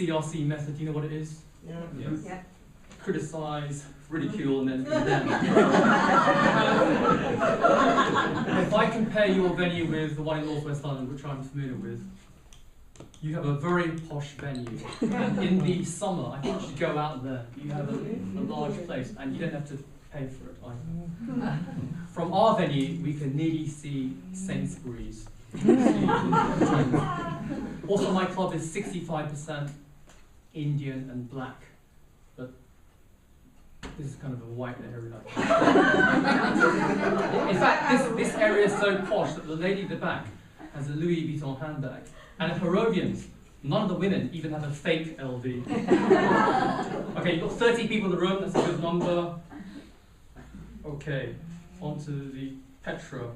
CRC method, do you know what it is? Yeah. Yes. Yeah. Criticize, ridicule, and then condemn. If I compare your venue with the one in North West London, which I'm familiar with, you have a very posh venue. And in the summer, I think you should go out there. You have a large place, and you don't have to pay for it either. From our venue, we can nearly see Sainsbury's. Also, my club is 65% Indian and black, but this is kind of a white area. In fact, this area is so posh that the lady at the back has a Louis Vuitton handbag, and at Herodians, none of the women even have a fake LV. Okay, you've got 30 people in the room, that's a good number. Okay, on to the Petra.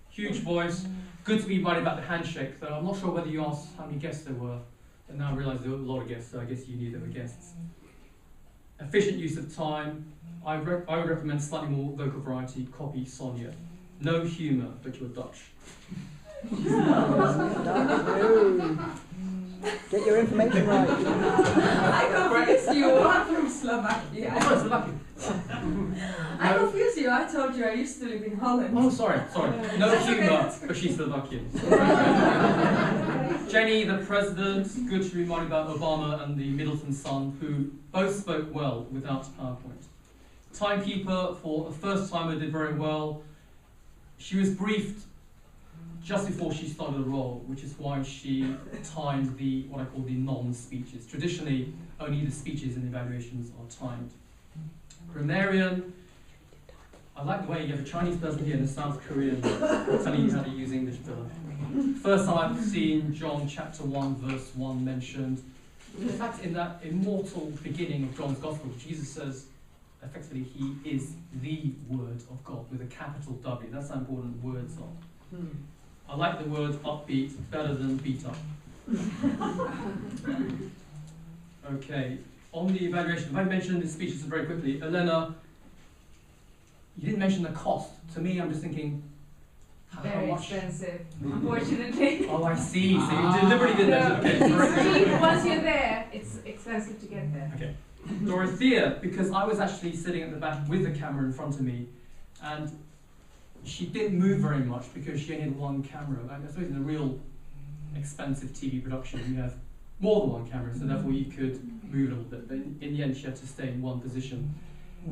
Huge voice, good to be right about the handshake, though I'm not sure whether you asked how many guests there were, but now I realise there were a lot of guests, so I guess you knew there were guests. Efficient use of time, I would recommend slightly more vocal variety, copy Sonia. No humour, but you're Dutch. Get your information right. I confused you. I'm from Slovakia. Oh, Slovakia. I confused you. I told you I used to live in Holland. Oh, sorry. No humour, but she's Slovakian. Jenny, the president, good to remind about Obama and the Middleton son, who both spoke well without PowerPoint. Timekeeper, for a first timer, did very well. She was briefed just before she started the role, which is why she timed the what I call the non-speeches. Traditionally, only the speeches and evaluations are timed. Grammarian, I like the way you have a Chinese person here and a South Korean telling you how to use English better. First time I've seen John chapter 1 verse 1 mentioned. In fact, in that immortal beginning of John's Gospel, Jesus says, effectively, he is the Word of God with a capital W. That's how important words are. I like the word upbeat better than beat up. Okay, on the evaluation, if I mentioned the speeches very quickly, Elena, you didn't mention the cost. To me, I'm just thinking, how Very much? expensive, unfortunately. Oh, I see. So you deliberately didn't mention it. Okay, very It's good. cheap once you're there. It's expensive to get there. Okay. Dorothea, because I was actually sitting at the back with the camera in front of me, and she didn't move very much because she only had one camera. I suppose in a real expensive TV production, you have more than one camera, so therefore you could move a little bit. But in the end, she had to stay in one position.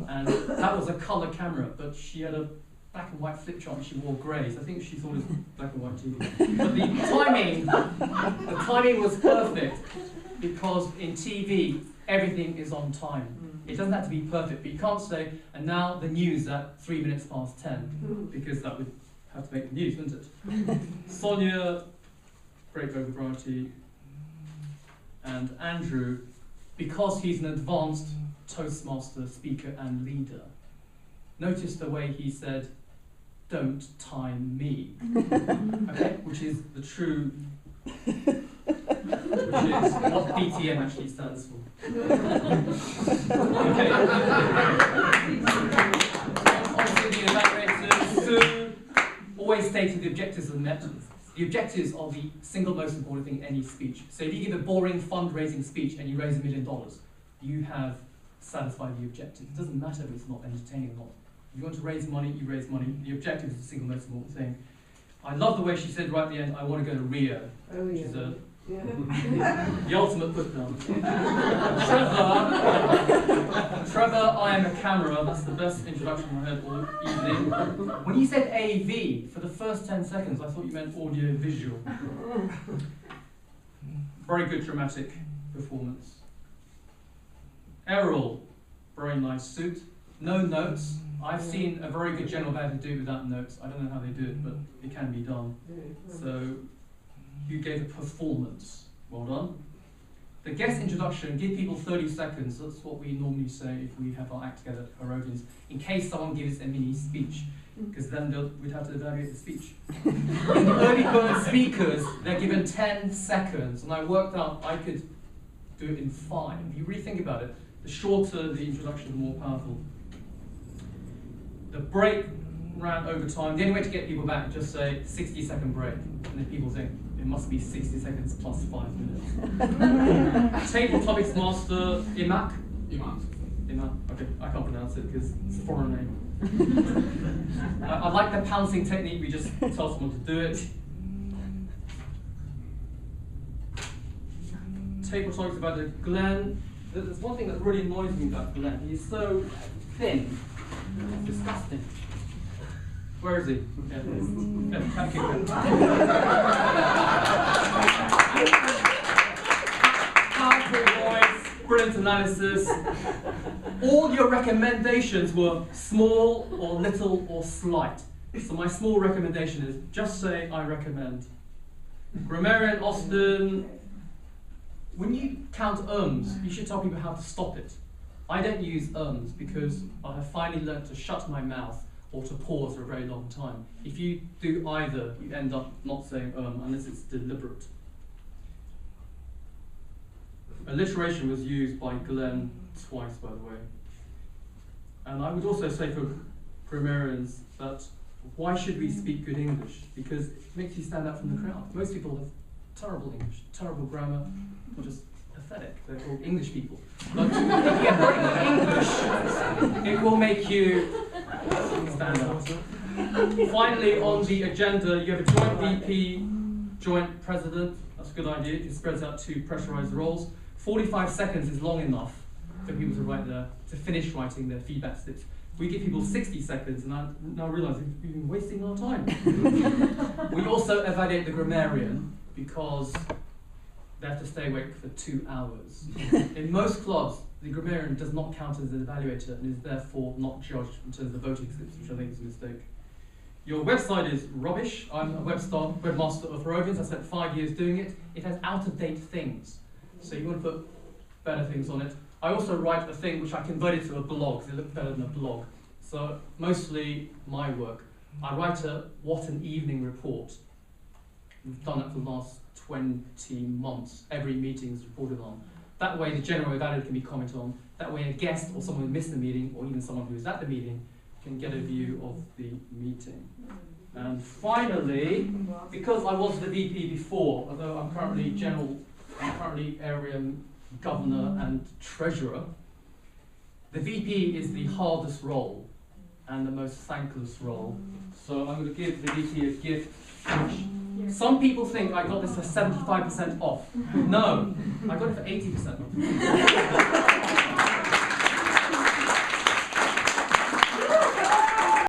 And that was a colour camera, but she had a black and white flip chart and she wore greys. I think she thought it was black and white TV. But the timing was perfect because in TV, everything is on time. It doesn't have to be perfect, but you can't say, and now the news at 3 minutes past 10, because that would have to make the news, wouldn't it? Sonia, great vocal variety, and Andrew, because he's an advanced Toastmaster speaker and leader, notice the way he said, "Don't time me," okay? Which is the true, which is what BTM actually stands for. Okay. Obviously, the evaluators, Sue, always stated the objectives are met. The objectives are the single most important thing in any speech. So if you give a boring fundraising speech and you raise $1 million, you have satisfied the objective. It doesn't matter if it's not entertaining or not. If you want to raise money, you raise money. The objective is the single most important thing. I love the way she said right at the end, I want to go to Rio, which is the ultimate put down. Trevor, I am a camera. That's the best introduction I heard all evening. When you said AV, for the first 10 seconds, I thought you meant audio visual. Very good dramatic performance. Errol, very nice suit. No notes. I've seen a very good General Evaluator do it without notes. I don't know how they do it, but it can be done. So, you gave a performance. Well done. The guest introduction, give people 30 seconds. That's what we normally say if we have our act together at Herodians, in case someone gives a mini speech, because then we'd have to evaluate the speech. In the early bird speakers, they're given 10 seconds, and I worked out I could do it in 5. If you really think about it, the shorter the introduction, the more powerful. The break ran over time. The only way to get people back is just say 60-second break, and then people think, it must be 60 seconds plus 5 minutes. Table Topics Master, Imak. Okay, I can't pronounce it because it's a foreign name. I like the pouncing technique, we just tell someone to do it. Table Topics about Glenn. There's one thing that really annoys me about Glenn. He's so thin. It's disgusting. Where is he? Powerful voice, brilliant analysis. All your recommendations were small or little or slight. So my small recommendation is just say I recommend. Grammarian Austin, when you count you should tell people how to stop it. I don't use because I have finally learned to shut my mouth or to pause for a very long time. If you do either, you end up not saying unless it's deliberate. Alliteration was used by Glenn twice, by the way. And I would also say for grammarians that why should we speak good English? Because it makes you stand out from the crowd. Most people have terrible English, terrible grammar, or just pathetic. They're called English people. But if you get very good English, it will make you stand out. Finally, on the agenda, you have a joint VP, joint president. That's a good idea. It spreads out to pressurized roles. 45 seconds is long enough for people to finish writing their feedback slips. We give people 60 seconds, and I now realise we've been wasting our time. We also evaluate the grammarian because they have to stay awake for 2 hours. In most clubs, the grammarian does not count as an evaluator and is therefore not judged in terms of voting slips, which I think is a mistake. Your website is rubbish. I'm a webmaster of Rovins. I spent 5 years doing it. It has out-of-date things. So you want to put better things on it. I also write a thing which I converted to a blog, because it looked better than a blog. So mostly my work. I write a what an evening report. We've done that for the last 20 months. Every meeting is reported on. That way the General Evaluator can be commented on. That way a guest or someone who missed the meeting, or even someone who was at the meeting, can get a view of the meeting. And finally, because I was the VP before, although I'm currently area governor and treasurer, the VP is the hardest role and the most thankless role. So I'm going to give the VP a gift, which some people think I got this for 75% off. No, I got it for 80% off.